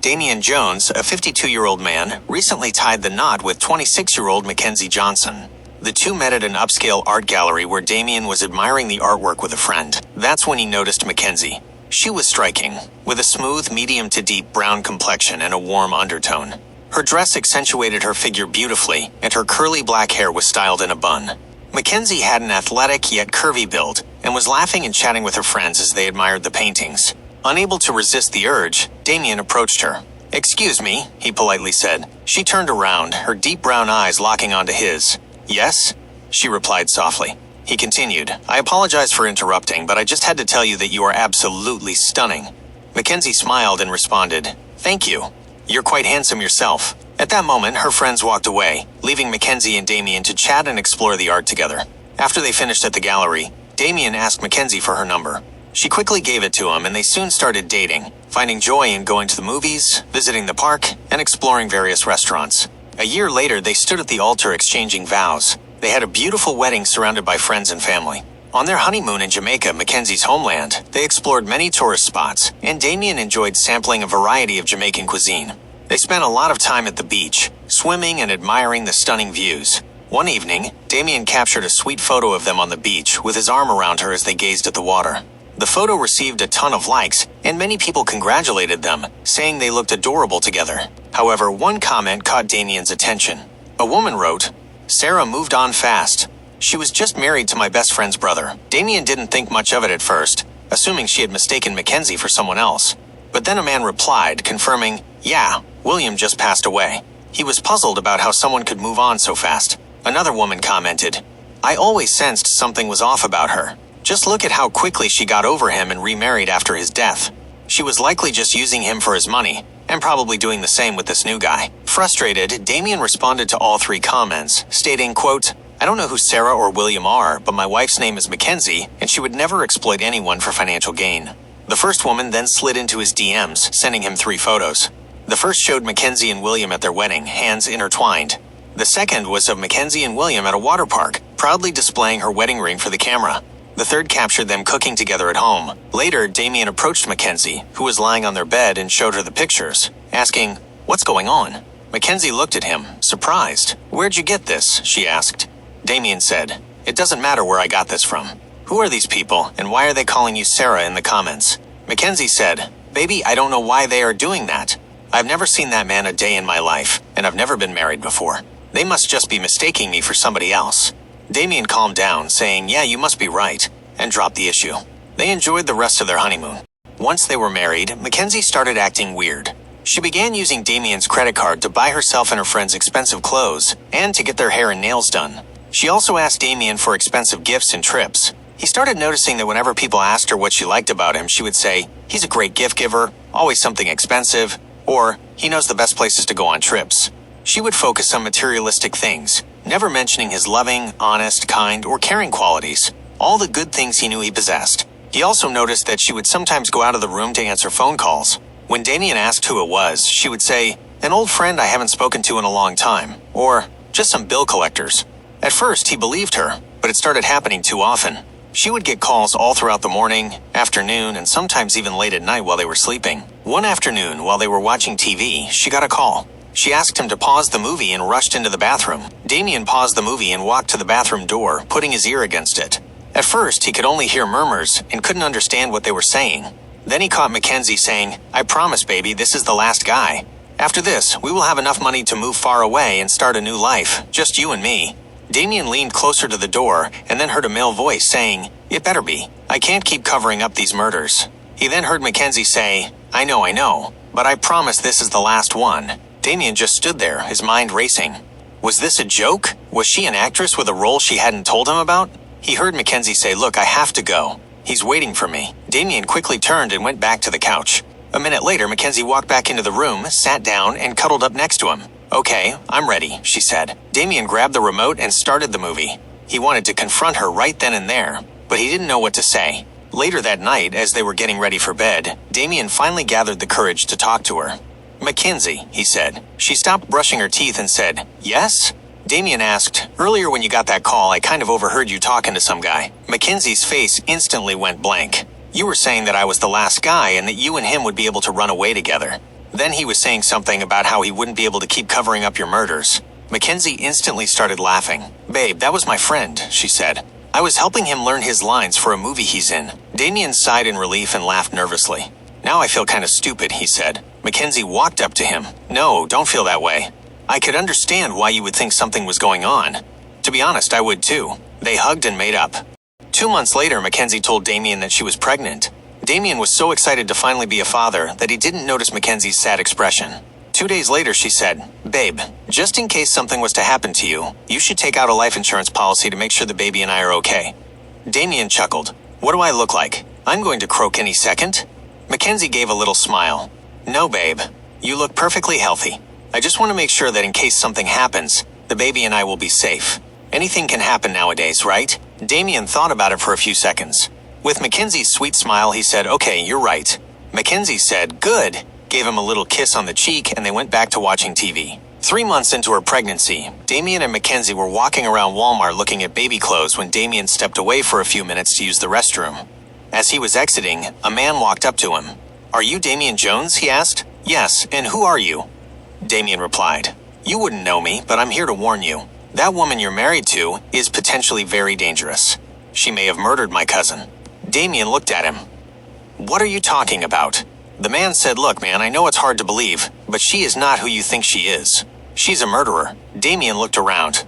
Damian Jones, a 52-year-old man, recently tied the knot with 26-year-old Mackenzie Johnson. The two met at an upscale art gallery where Damian was admiring the artwork with a friend. That's when he noticed Mackenzie. She was striking, with a smooth, medium to deep brown complexion and a warm undertone. Her dress accentuated her figure beautifully, and her curly black hair was styled in a bun. Mackenzie had an athletic yet curvy build, and was laughing and chatting with her friends as they admired the paintings. Unable to resist the urge, Damian approached her. "Excuse me," he politely said. She turned around, her deep brown eyes locking onto his. "Yes?" she replied softly. He continued, "I apologize for interrupting, but I just had to tell you that you are absolutely stunning." Mackenzie smiled and responded, "Thank you. You're quite handsome yourself." At that moment, her friends walked away, leaving Mackenzie and Damian to chat and explore the art together. After they finished at the gallery, Damian asked Mackenzie for her number. She quickly gave it to him, and they soon started dating, finding joy in going to the movies, visiting the park, and exploring various restaurants. A year later, they stood at the altar exchanging vows. They had a beautiful wedding surrounded by friends and family. On their honeymoon in Jamaica, Mackenzie's homeland, they explored many tourist spots, and Damian enjoyed sampling a variety of Jamaican cuisine. They spent a lot of time at the beach, swimming and admiring the stunning views. One evening, Damian captured a sweet photo of them on the beach with his arm around her as they gazed at the water. The photo received a ton of likes, and many people congratulated them, saying they looked adorable together. However, one comment caught Damian's attention. A woman wrote, "Sarah moved on fast. She was just married to my best friend's brother." Damian didn't think much of it at first, assuming she had mistaken Mackenzie for someone else. But then a man replied, confirming, "Yeah, William just passed away." He was puzzled about how someone could move on so fast. Another woman commented, "I always sensed something was off about her. Just look at how quickly she got over him and remarried after his death. She was likely just using him for his money, and probably doing the same with this new guy." Frustrated, Damian responded to all three comments, stating, quote, "I don't know who Sarah or William are, but my wife's name is Mackenzie, and she would never exploit anyone for financial gain." The first woman then slid into his DMs, sending him 3 photos. The first showed Mackenzie and William at their wedding, hands intertwined. The second was of Mackenzie and William at a water park, proudly displaying her wedding ring for the camera. The third captured them cooking together at home. Later, Damian approached Mackenzie, who was lying on their bed, and showed her the pictures, asking, "What's going on?" Mackenzie looked at him, surprised. "Where'd you get this?" she asked. Damian said, "It doesn't matter where I got this from. Who are these people, and why are they calling you Sarah in the comments?" Mackenzie said, "Baby, I don't know why they are doing that. I've never seen that man a day in my life, and I've never been married before. They must just be mistaking me for somebody else." Damian calmed down, saying, "Yeah, you must be right," and dropped the issue. They enjoyed the rest of their honeymoon. Once they were married, Mackenzie started acting weird. She began using Damian's credit card to buy herself and her friends expensive clothes, and to get their hair and nails done. She also asked Damian for expensive gifts and trips. He started noticing that whenever people asked her what she liked about him, she would say, "He's a great gift giver, always something expensive," or "He knows the best places to go on trips." She would focus on materialistic things, never mentioning his loving, honest, kind, or caring qualities, all the good things he knew he possessed. He also noticed that she would sometimes go out of the room to answer phone calls. When Damian asked who it was, she would say, "An old friend I haven't spoken to in a long time," or "Just some bill collectors." At first, he believed her, but it started happening too often. She would get calls all throughout the morning, afternoon, and sometimes even late at night while they were sleeping. One afternoon, while they were watching TV, she got a call. She asked him to pause the movie and rushed into the bathroom. Damian paused the movie and walked to the bathroom door, putting his ear against it. At first, he could only hear murmurs and couldn't understand what they were saying. Then he caught Mackenzie saying, "I promise, baby, this is the last guy. After this, we will have enough money to move far away and start a new life, just you and me." Damian leaned closer to the door and then heard a male voice saying, "It better be. I can't keep covering up these murders." He then heard Mackenzie say, I know, but I promise this is the last one." Damian just stood there, his mind racing. Was this a joke? Was she an actress with a role she hadn't told him about? He heard Mackenzie say, "Look, I have to go. He's waiting for me." Damian quickly turned and went back to the couch. A minute later, Mackenzie walked back into the room, sat down, and cuddled up next to him. "Okay, I'm ready," she said. Damian grabbed the remote and started the movie. He wanted to confront her right then and there, but he didn't know what to say. Later that night, as they were getting ready for bed, Damian finally gathered the courage to talk to her. "Mackenzie," he said. She stopped brushing her teeth and said, "Yes?" Damian asked, "Earlier when you got that call, I kind of overheard you talking to some guy." Mackenzie's face instantly went blank. "You were saying that I was the last guy and that you and him would be able to run away together." Then he was saying something about how he wouldn't be able to keep covering up your murders. Mackenzie instantly started laughing. "Babe, that was my friend," she said. "I was helping him learn his lines for a movie he's in." Damien sighed in relief and laughed nervously. "Now I feel kind of stupid," he said. Mackenzie walked up to him. "No, don't feel that way. I could understand why you would think something was going on. To be honest, I would too." They hugged and made up. 2 months later, Mackenzie told Damien that she was pregnant. Damien was so excited to finally be a father that he didn't notice Mackenzie's sad expression. 2 days later, she said, "Babe, just in case something was to happen to you, you should take out a life insurance policy to make sure the baby and I are okay." Damien chuckled. "What do I look like? I'm going to croak any second." Mackenzie gave a little smile. "No, babe. You look perfectly healthy. I just want to make sure that in case something happens, the baby and I will be safe. Anything can happen nowadays, right?" Damien thought about it for a few seconds. With Mackenzie's sweet smile, he said, "Okay, you're right." Mackenzie said, "Good," gave him a little kiss on the cheek, and they went back to watching TV. 3 months into her pregnancy, Damien and Mackenzie were walking around Walmart looking at baby clothes when Damien stepped away for a few minutes to use the restroom. As he was exiting, a man walked up to him. "Are you Damien Jones?" he asked. "Yes, and who are you?" Damien replied, "You wouldn't know me, but I'm here to warn you. That woman you're married to is potentially very dangerous. She may have murdered my cousin." Damien looked at him. "What are you talking about?" The man said, "Look, man, I know it's hard to believe, but she is not who you think she is. She's a murderer." Damien looked around.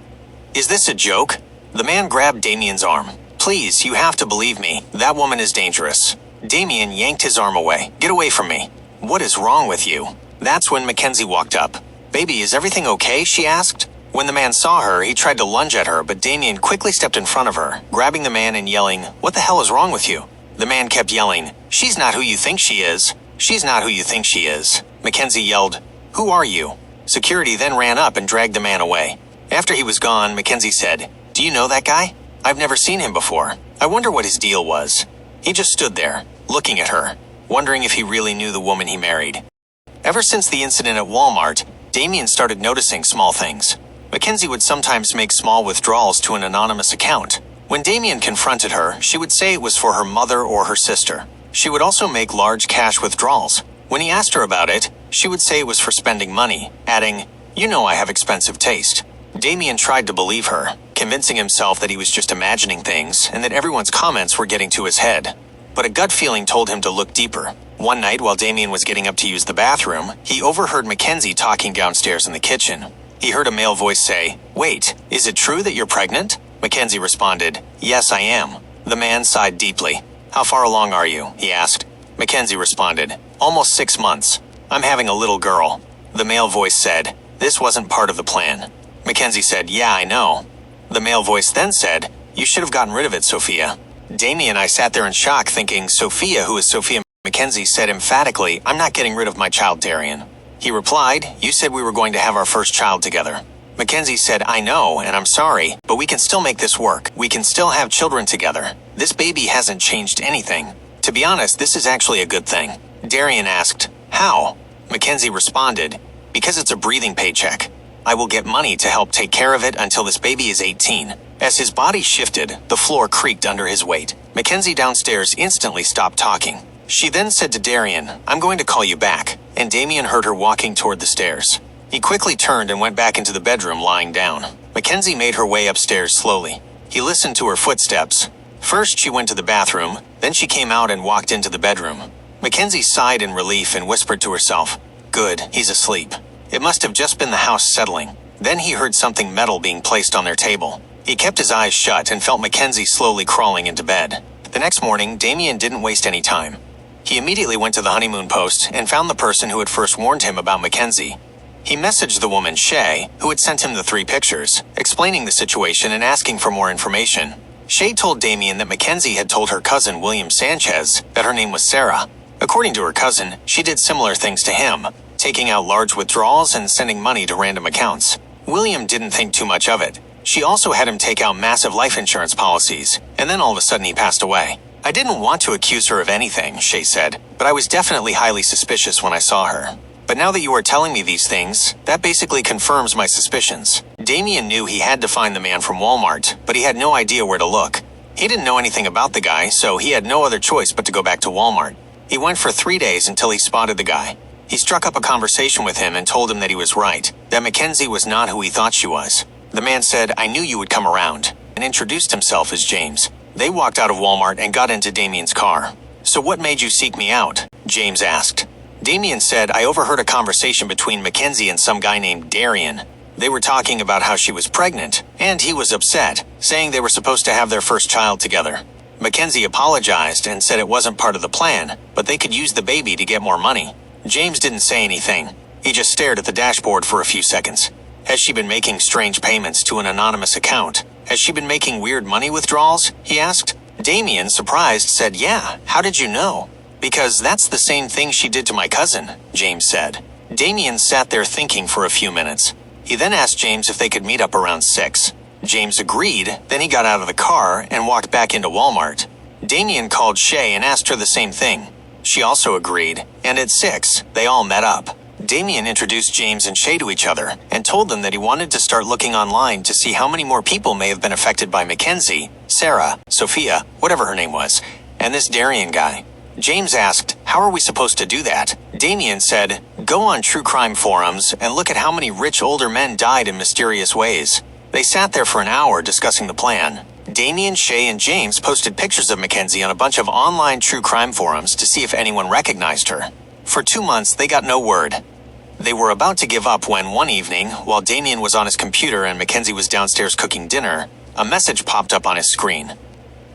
"Is this a joke?" The man grabbed Damien's arm. "Please, you have to believe me. That woman is dangerous." Damien yanked his arm away. "Get away from me." "What is wrong with you?" That's when Mackenzie walked up. "Baby, is everything okay?" she asked. When the man saw her, he tried to lunge at her, but Damien quickly stepped in front of her, grabbing the man and yelling, "What the hell is wrong with you?" The man kept yelling, "She's not who you think she is. She's not who you think she is." Mackenzie yelled, "Who are you?" Security then ran up and dragged the man away. After he was gone, Mackenzie said, "Do you know that guy? I've never seen him before. I wonder what his deal was." He just stood there, looking at her, wondering if he really knew the woman he married. Ever since the incident at Walmart, Damien started noticing small things. Mackenzie would sometimes make small withdrawals to an anonymous account. When Damien confronted her, she would say it was for her mother or her sister. She would also make large cash withdrawals. When he asked her about it, she would say it was for spending money, adding, "You know I have expensive taste." Damien tried to believe her, convincing himself that he was just imagining things and that everyone's comments were getting to his head. But a gut feeling told him to look deeper. One night, while Damien was getting up to use the bathroom, he overheard Mackenzie talking downstairs in the kitchen. He heard a male voice say, "Wait, is it true that you're pregnant?" Mackenzie responded, "Yes, I am." The man sighed deeply. "How far along are you?" he asked. Mackenzie responded, "Almost 6 months. I'm having a little girl." The male voice said, "This wasn't part of the plan." Mackenzie said, "Yeah, I know." The male voice then said, "You should have gotten rid of it, Sophia." Damien and I sat there in shock thinking, Sophia, who is Sophia? Mackenzie said emphatically, "I'm not getting rid of my child, Darian." He replied, "You said we were going to have our first child together." Mackenzie said, "I know, and I'm sorry, but we can still make this work. We can still have children together. This baby hasn't changed anything. To be honest, this is actually a good thing." Darian asked, "How?" Mackenzie responded, "Because it's a breathing paycheck. I will get money to help take care of it until this baby is 18. As his body shifted, the floor creaked under his weight. Mackenzie downstairs instantly stopped talking. She then said to Darian, "I'm going to call you back," and Damien heard her walking toward the stairs. He quickly turned and went back into the bedroom, lying down. Mackenzie made her way upstairs slowly. He listened to her footsteps. First, she went to the bathroom, then she came out and walked into the bedroom. Mackenzie sighed in relief and whispered to herself, "Good, he's asleep." It must have just been the house settling. Then he heard something metal being placed on their table. He kept his eyes shut and felt Mackenzie slowly crawling into bed. The next morning, Damien didn't waste any time. He immediately went to the honeymoon post and found the person who had first warned him about Mackenzie. He messaged the woman, Shay, who had sent him the 3 pictures, explaining the situation and asking for more information. Shay told Damien that Mackenzie had told her cousin, William Sanchez, that her name was Sarah. According to her cousin, she did similar things to him, taking out large withdrawals and sending money to random accounts. William didn't think too much of it. She also had him take out massive life insurance policies, and then all of a sudden he passed away. "I didn't want to accuse her of anything," Shay said, "but I was definitely highly suspicious when I saw her. But now that you are telling me these things, that basically confirms my suspicions." Damien knew he had to find the man from Walmart, but he had no idea where to look. He didn't know anything about the guy, so he had no other choice but to go back to Walmart. He went for 3 days until he spotted the guy. He struck up a conversation with him and told him that he was right, that Mackenzie was not who he thought she was. The man said, "I knew you would come around," and introduced himself as James. They walked out of Walmart and got into Damien's car. "So what made you seek me out?" James asked. Damien said, "I overheard a conversation between Mackenzie and some guy named Darian. They were talking about how she was pregnant, and he was upset, saying they were supposed to have their first child together. Mackenzie apologized and said it wasn't part of the plan, but they could use the baby to get more money." James didn't say anything. He just stared at the dashboard for a few seconds. Has she been making strange payments to an anonymous account? Has she been making weird money withdrawals? He asked. Damien, surprised, said, "Yeah, how did you know?" "Because that's the same thing she did to my cousin," James said. Damien sat there thinking for a few minutes. He then asked James if they could meet up around 6. James agreed, then he got out of the car and walked back into Walmart. Damien called Shay and asked her the same thing. She also agreed, and at 6, they all met up. Damien introduced James and Shay to each other and told them that he wanted to start looking online to see how many more people may have been affected by Mackenzie, Sarah, Sophia, whatever her name was, and this Darian guy. James asked, "How are we supposed to do that?" Damien said, "Go on true crime forums and look at how many rich older men died in mysterious ways." They sat there for an hour discussing the plan. Damien, Shay, and James posted pictures of Mackenzie on a bunch of online true crime forums to see if anyone recognized her. For 2 months, they got no word. They were about to give up when one evening, while Damien was on his computer and Mackenzie was downstairs cooking dinner, a message popped up on his screen.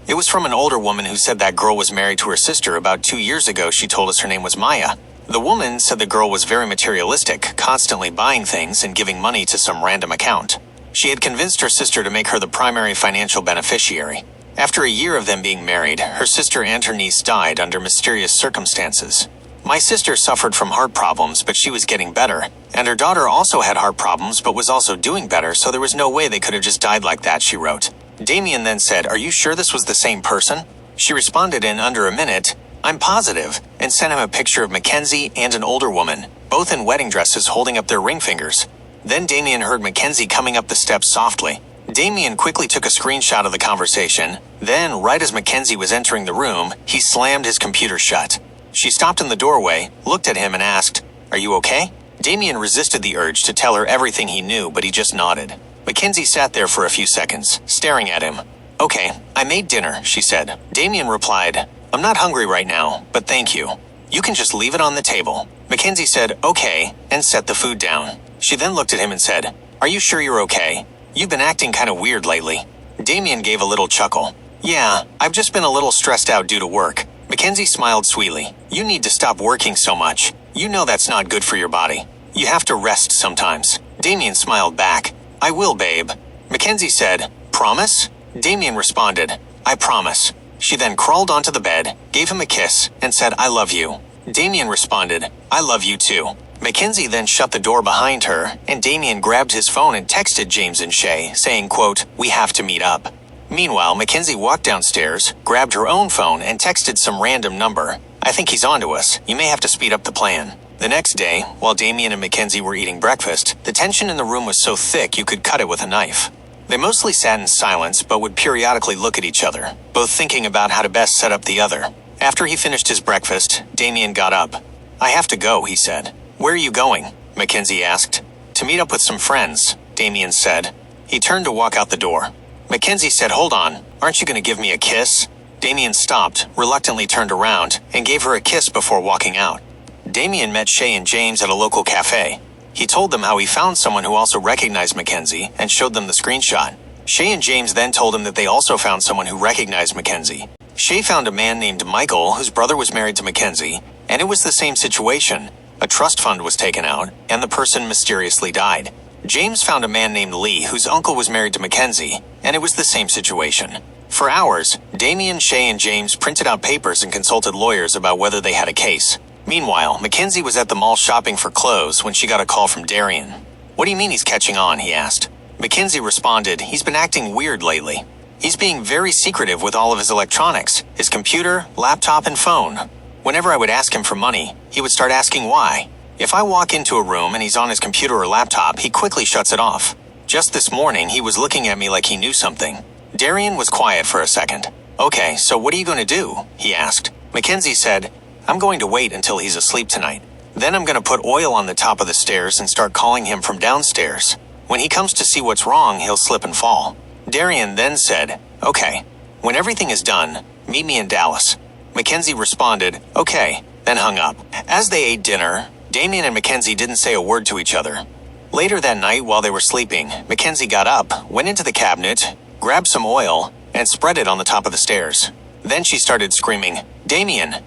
It was from an older woman who said that girl was married to her sister about 2 years ago. She told us her name was Maya. The woman said the girl was very materialistic, constantly buying things and giving money to some random account. She had convinced her sister to make her the primary financial beneficiary. After a year of them being married, her sister and her niece died under mysterious circumstances. My sister suffered from heart problems, but she was getting better, and her daughter also had heart problems but was also doing better, so there was no way they could have just died like that, she wrote. Damien then said, "Are you sure this was the same person?" She responded in under a minute, "I'm positive," and sent him a picture of Mackenzie and an older woman, both in wedding dresses holding up their ring fingers. Then Damien heard Mackenzie coming up the steps softly. Damien quickly took a screenshot of the conversation. Then, right as Mackenzie was entering the room, he slammed his computer shut. She stopped in the doorway, looked at him and asked, "Are you okay?" Damien resisted the urge to tell her everything he knew, but he just nodded. Mackenzie sat there for a few seconds, staring at him. "Okay, I made dinner," she said. Damien replied, "I'm not hungry right now, but thank you. You can just leave it on the table." Mackenzie said, "Okay," and set the food down. She then looked at him and said, "Are you sure you're okay? You've been acting kind of weird lately." Damien gave a little chuckle. "Yeah, I've just been a little stressed out due to work." Mackenzie smiled sweetly. "You need to stop working so much. You know that's not good for your body. You have to rest sometimes." Damien smiled back. "I will, babe." Mackenzie said, "Promise?" Damien responded, "I promise." She then crawled onto the bed, gave him a kiss, and said, "I love you." Damien responded, "I love you too." Mackenzie then shut the door behind her, and Damien grabbed his phone and texted James and Shay, saying, quote, "We have to meet up." Meanwhile, Mackenzie walked downstairs, grabbed her own phone, and texted some random number. "I think he's onto us. You may have to speed up the plan." The next day, while Damien and Mackenzie were eating breakfast, the tension in the room was so thick you could cut it with a knife. They mostly sat in silence, but would periodically look at each other, both thinking about how to best set up the other. After he finished his breakfast, Damien got up. "I have to go," he said. "Where are you going?" Mackenzie asked. "To meet up with some friends," Damien said. He turned to walk out the door. Mackenzie said, "Hold on, aren't you going to give me a kiss?" Damien stopped, reluctantly turned around, and gave her a kiss before walking out. Damien met Shay and James at a local cafe. He told them how he found someone who also recognized Mackenzie and showed them the screenshot. Shay and James then told him that they also found someone who recognized Mackenzie. Shay found a man named Michael whose brother was married to Mackenzie, and it was the same situation. A trust fund was taken out, and the person mysteriously died. James found a man named Lee whose uncle was married to Mackenzie, and it was the same situation. For hours, Damien, Shay, and James printed out papers and consulted lawyers about whether they had a case. Meanwhile, Mackenzie was at the mall shopping for clothes when she got a call from Darian. "What do you mean he's catching on?" he asked. Mackenzie responded, "He's been acting weird lately. He's being very secretive with all of his electronics, his computer, laptop, and phone. Whenever I would ask him for money, he would start asking why. If I walk into a room and he's on his computer or laptop, he quickly shuts it off. Just this morning, he was looking at me like he knew something." Darian was quiet for a second. "Okay, so what are you going to do?" he asked. Mackenzie said, "I'm going to wait until he's asleep tonight. Then I'm gonna put oil on the top of the stairs and start calling him from downstairs. When he comes to see what's wrong, he'll slip and fall. Darian then said, "Okay. When everything is done, meet me in Dallas." Mackenzie responded, "Okay," then hung up. As they ate dinner, Damien and Mackenzie didn't say a word to each other. Later that night, while they were sleeping, Mackenzie got up, went into the cabinet, grabbed some oil, and spread it on the top of the stairs. Then she started screaming, "Damien!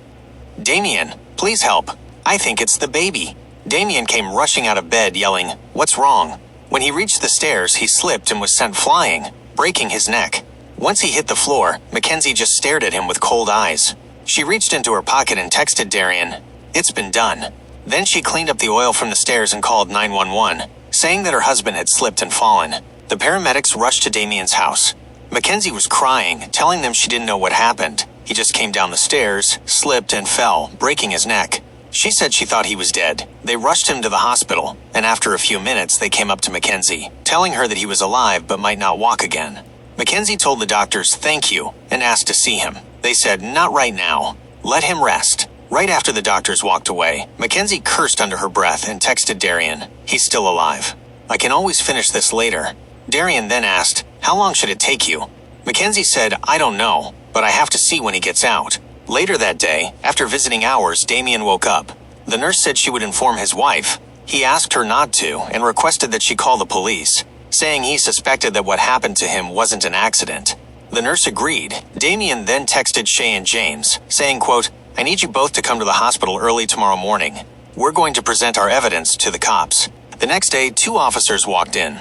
Damien, please help. I think it's the baby." Damien came rushing out of bed, yelling, "What's wrong?" When he reached the stairs, he slipped and was sent flying, breaking his neck. Once he hit the floor, Mackenzie just stared at him with cold eyes. She reached into her pocket and texted Darian, "It's been done." Then she cleaned up the oil from the stairs and called 911, saying that her husband had slipped and fallen. The paramedics rushed to Damien's house. Mackenzie was crying, telling them she didn't know what happened. He just came down the stairs, slipped, and fell, breaking his neck. She said she thought he was dead. They rushed him to the hospital, and after a few minutes they came up to Mackenzie, telling her that he was alive but might not walk again. Mackenzie told the doctors thank you and asked to see him. They said, "Not right now. Let him rest." Right after the doctors walked away, Mackenzie cursed under her breath and texted Darian, "He's still alive. I can always finish this later." Darian then asked, "How long should it take you?" Mackenzie said, "I don't know, but I have to see when he gets out." Later that day, after visiting hours, Damien woke up. The nurse said she would inform his wife. He asked her not to and requested that she call the police, saying he suspected that what happened to him wasn't an accident. The nurse agreed. Damien then texted Shay and James, saying, quote, "I need you both to come to the hospital early tomorrow morning. We're going to present our evidence to the cops." The next day, 2 officers walked in.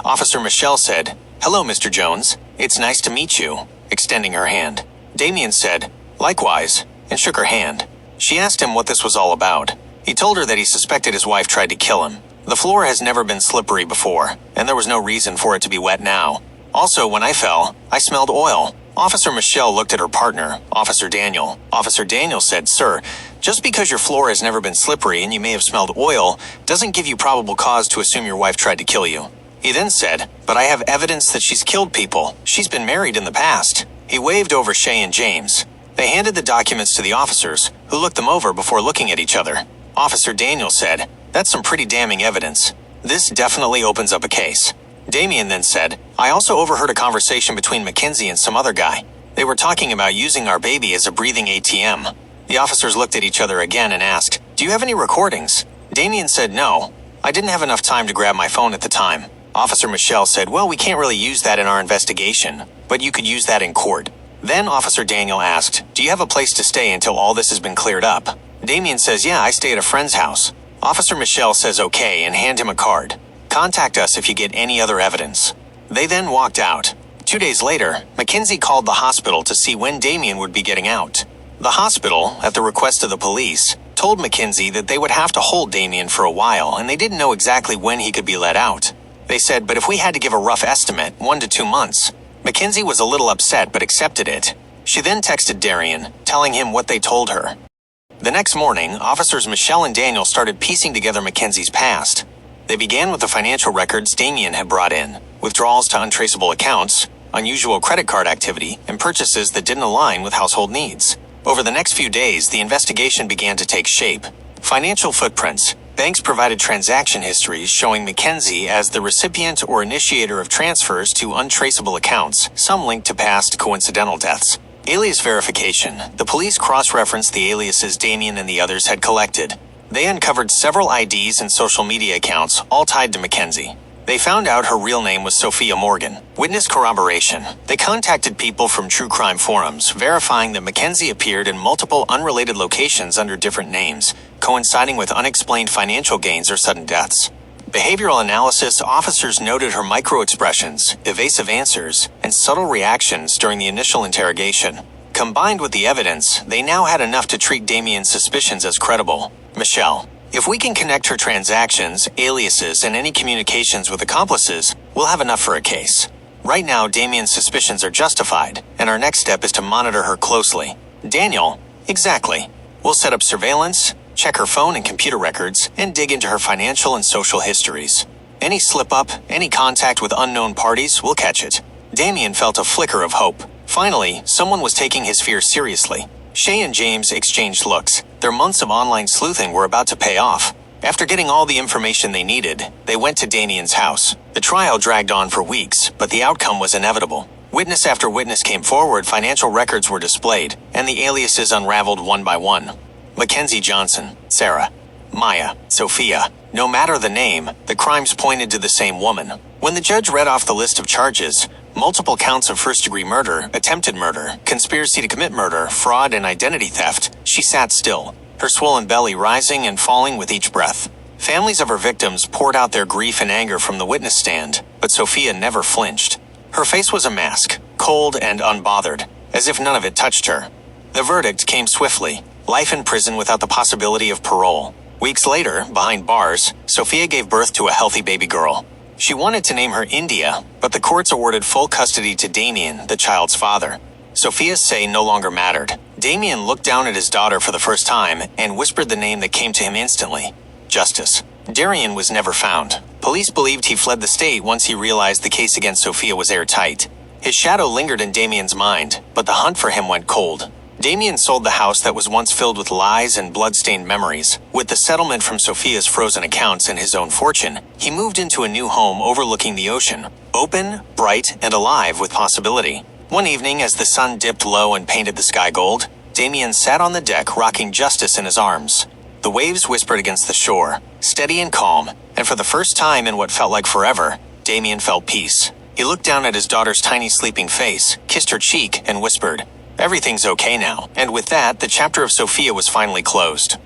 Officer Michelle said, "Hello, Mr. Jones. It's nice to meet you," extending her hand. Damien said, "Likewise," and shook her hand. She asked him what this was all about. He told her that he suspected his wife tried to kill him. The floor has never been slippery before, and there was no reason for it to be wet now. Also, when I fell, I smelled oil. Officer Michelle looked at her partner, Officer Daniel. Officer Daniel said, "Sir, just because your floor has never been slippery and you may have smelled oil doesn't give you probable cause to assume your wife tried to kill you." He then said, "But I have evidence that she's killed people. She's been married in the past." He waved over Shay and James. They handed the documents to the officers, who looked them over before looking at each other. Officer Daniel said, "That's some pretty damning evidence. This definitely opens up a case." Damien then said, "I also overheard a conversation between Mackenzie and some other guy. They were talking about using our baby as a breathing ATM." The officers looked at each other again and asked, "Do you have any recordings?" Damien said, "No. I didn't have enough time to grab my phone at the time." Officer Michelle said, "Well, we can't really use that in our investigation, but you could use that in court." Then Officer Daniel asked, "Do you have a place to stay until all this has been cleared up?" Damien says, "Yeah, I stay at a friend's house." Officer Michelle says okay and hand him a card. "Contact us if you get any other evidence." They then walked out. 2 days later, Mackenzie called the hospital to see when Damien would be getting out. The hospital, at the request of the police, told Mackenzie that they would have to hold Damien for a while and they didn't know exactly when he could be let out. They said, "But if we had to give a rough estimate, 1 to 2 months." Mackenzie was a little upset but accepted it. She then texted Darian, telling him what they told her. The next morning, officers Michelle and Daniel started piecing together Mackenzie's past. They began with the financial records Damien had brought in, withdrawals to untraceable accounts, unusual credit card activity, and purchases that didn't align with household needs. Over the next few days, the investigation began to take shape. Financial footprints. Banks provided transaction histories showing Mackenzie as the recipient or initiator of transfers to untraceable accounts, some linked to past coincidental deaths. Alias verification. The police cross-referenced the aliases Damien and the others had collected. They uncovered several IDs and social media accounts, all tied to Mackenzie. They found out her real name was Sophia Morgan. Witness corroboration. They contacted people from true crime forums, verifying that Mackenzie appeared in multiple unrelated locations under different names, coinciding with unexplained financial gains or sudden deaths. Behavioral analysis. Officers noted her micro-expressions, evasive answers, and subtle reactions during the initial interrogation. Combined with the evidence, they now had enough to treat Damien's suspicions as credible. Michelle. If we can connect her transactions, aliases, and any communications with accomplices, we'll have enough for a case. Right now, Damien's suspicions are justified, and our next step is to monitor her closely. Daniel. Exactly. We'll set up surveillance, check her phone and computer records, and dig into her financial and social histories. Any slip-up, any contact with unknown parties, we'll catch it. Damien felt a flicker of hope. Finally, someone was taking his fear seriously. Shay and James exchanged looks. Their months of online sleuthing were about to pay off. After getting all the information they needed, they went to Damien's house. The trial dragged on for weeks, but the outcome was inevitable. Witness after witness came forward, financial records were displayed, and the aliases unraveled one by one. Mackenzie Johnson, Sarah, Maya, Sophia. No matter the name, the crimes pointed to the same woman. When the judge read off the list of charges, multiple counts of first-degree murder, attempted murder, conspiracy to commit murder, fraud, and identity theft, she sat still, her swollen belly rising and falling with each breath. Families of her victims poured out their grief and anger from the witness stand, but Sophia never flinched. Her face was a mask, cold and unbothered, as if none of it touched her. The verdict came swiftly: life in prison without the possibility of parole. Weeks later, behind bars, Sophia gave birth to a healthy baby girl. She wanted to name her India, but the courts awarded full custody to Damien, the child's father. Sophia's say no longer mattered. Damien looked down at his daughter for the first time and whispered the name that came to him instantly: Justice. Darian was never found. Police believed he fled the state once he realized the case against Sophia was airtight. His shadow lingered in Damien's mind, but the hunt for him went cold. Damien sold the house that was once filled with lies and blood-stained memories. With the settlement from Sophia's frozen accounts and his own fortune, he moved into a new home overlooking the ocean, open, bright, and alive with possibility. One evening, as the sun dipped low and painted the sky gold, Damien sat on the deck rocking Justice in his arms. The waves whispered against the shore, steady and calm, and for the first time in what felt like forever, Damien felt peace. He looked down at his daughter's tiny sleeping face, kissed her cheek, and whispered, "Everything's okay now." And with that, the chapter of Sophia was finally closed.